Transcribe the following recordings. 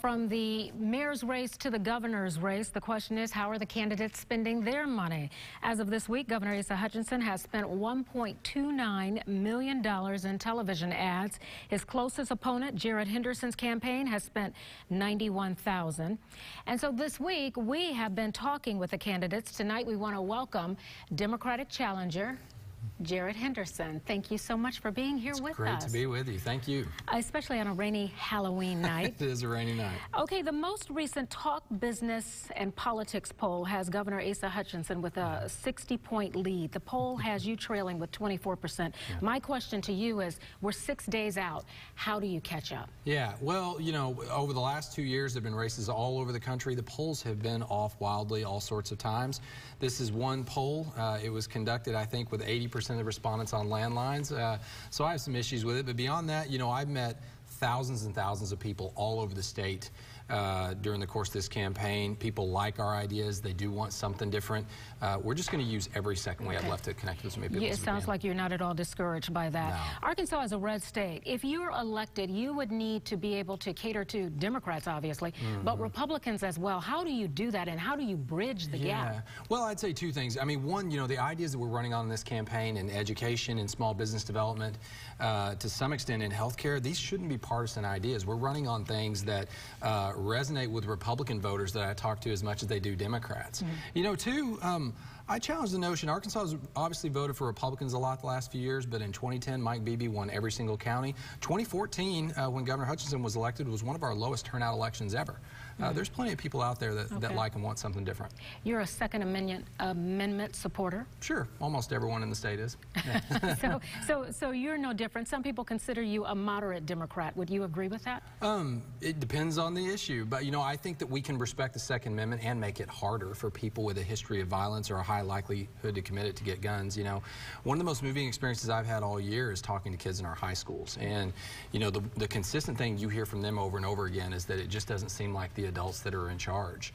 From the mayor's race to the governor's race, the question is, how are the candidates spending their money? As of this week, Governor Asa Hutchinson has spent $1.29 million in television ads. His closest opponent, Jared Henderson's campaign, has spent $91,000. And so this week, we have been talking with the candidates. Tonight, we want to welcome Democratic challenger Jared Henderson. Thank you so much for being here with us. Great to be with you. Thank you. Especially on a rainy Halloween night. It is a rainy night. Okay, the most recent Talk Business and Politics poll has Governor Asa Hutchinson with a 60-point lead. The poll has you trailing with 24%. Yeah. My question to you is, we're 6 days out. How do you catch up? Yeah, well, you know, over the last 2 years, there have been races all over the country. The polls have been off wildly all sorts of times. This is one poll. It was conducted, I think, with 80% of the respondents on landlines. So I have some issues with it. But beyond that, you know, I've met thousands and thousands of people all over the state during the course of this campaign. People like our ideas. They do want something different. We're just going to use every second we have left to connect with as many people as we can. It sounds like you're not at all discouraged by that. No. Arkansas is a red state. If you're elected, you would need to be able to cater to Democrats, obviously, but Republicans as well. How do you do that, and how do you bridge the gap? Well, I'd say two things. I mean, one, you know, the ideas that we're running on in this campaign in education and small business development, to some extent in healthcare, these shouldn't be partisan ideas. We're running on things that resonate with Republican voters that I talk to as much as they do Democrats. You know, two, I challenge the notion, Arkansas has obviously voted for Republicans a lot the last few years, but in 2010, Mike Beebe won every single county. 2014, when Governor Hutchinson was elected, was one of our lowest turnout elections ever. There's plenty of people out there that like and want something different. You're a Second Amendment supporter? Sure. Almost everyone in the state is. Yeah. so you're no different. Some people consider you a moderate Democrat. Would you agree with that? It depends on the issue. But, you know, I think that we can respect the Second Amendment and make it harder for people with a history of violence or a high likelihood to commit it to get guns. You know, one of the most moving experiences I've had all year is talking to kids in our high schools. And, you know, the consistent thing you hear from them over and over again is that it just doesn't seem like the adults that are in charge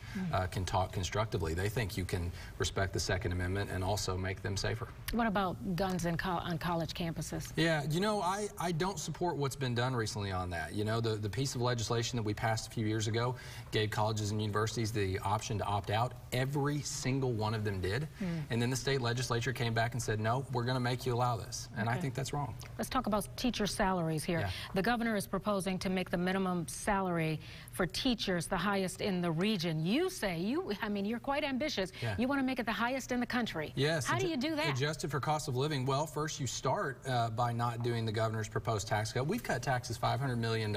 can talk constructively. They think you can respect the Second Amendment and also make them safer. What about guns on college campuses? Yeah, you know, I don't support what's been done recently on that. You know, the piece of legislation that we passed a few years ago gave colleges and universities the option to opt out. Every single one of them did. And then the state legislature came back and said, no, we're going to make you allow this. And I think that's wrong. Let's talk about teacher salaries here. The governor is proposing to make the minimum salary for teachers the highest in the region. You say, you're quite ambitious. You want to make it the highest in the country. Yes. How do you do that? Adjusted for cost of living. Well, first you start by not doing the governor's proposed tax cut. We've cut taxes $500 million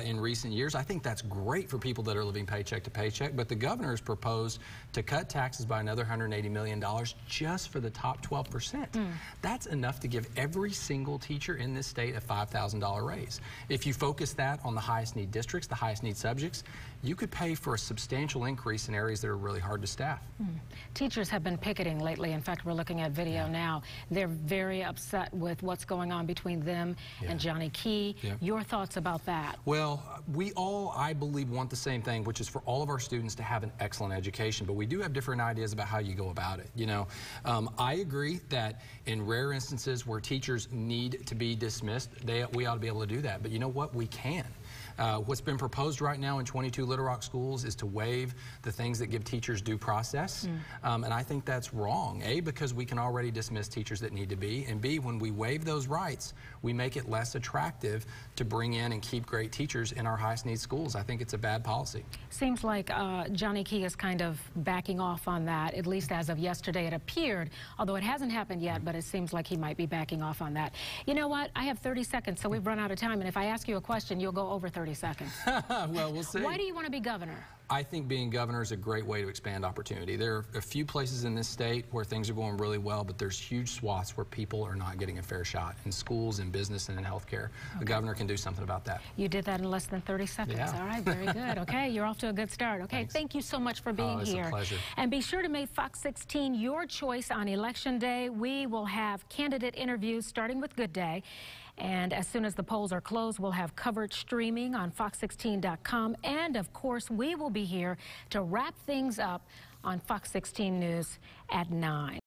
in recent years. I think that's great for people that are living paycheck to paycheck, but the governor has proposed to cut taxes by another $180 million just for the top 12%. That's enough to give every single teacher in this state a $5,000 raise. If you focus that on the highest need districts, the highest need subjects, you could pay for a substantial increase in areas that are really hard to staff. Teachers have been picketing lately. In fact, we're looking at video now. They're very upset with what's going on between them and Johnny Key. Your thoughts about that? Well, we all, I believe, want the same thing, which is for all of our students to have an excellent education, but we do have different ideas about how you go about it. You know, I agree that in rare instances where teachers need to be dismissed, we ought to be able to do that. But you know what? We can. What's been proposed right now in 22 Little Rock schools is to waive the things that give teachers due process. And I think that's wrong. A, because we can already dismiss teachers that need to be, and B, when we waive those rights, we make it less attractive to bring in and keep great teachers in our highest need schools. I think it's a bad policy. Seems like Johnny Key is kind of backing off on that, at least as of yesterday it appeared, although it hasn't happened yet, but it seems like he might be backing off on that. You know what? I have 30 seconds, so we've run out of time, and if I ask you a question, you'll go over 30 seconds. Well, we'll see. Why do you want to be governor? I think being governor is a great way to expand opportunity. There are a few places in this state where things are going really well, but there's huge swaths where people are not getting a fair shot in schools, in business, and in healthcare. The governor can do something about that. You did that in less than 30 seconds. All right, very good. Okay, you're off to a good start. Okay, Thanks. Thank you so much for being here. It's a pleasure. And be sure to make Fox 16 your choice on Election Day. We will have candidate interviews starting with Good Day. And as soon as the polls are closed, we'll have coverage streaming on fox16.com. And, of course, we will be here to wrap things up on Fox 16 News at 9.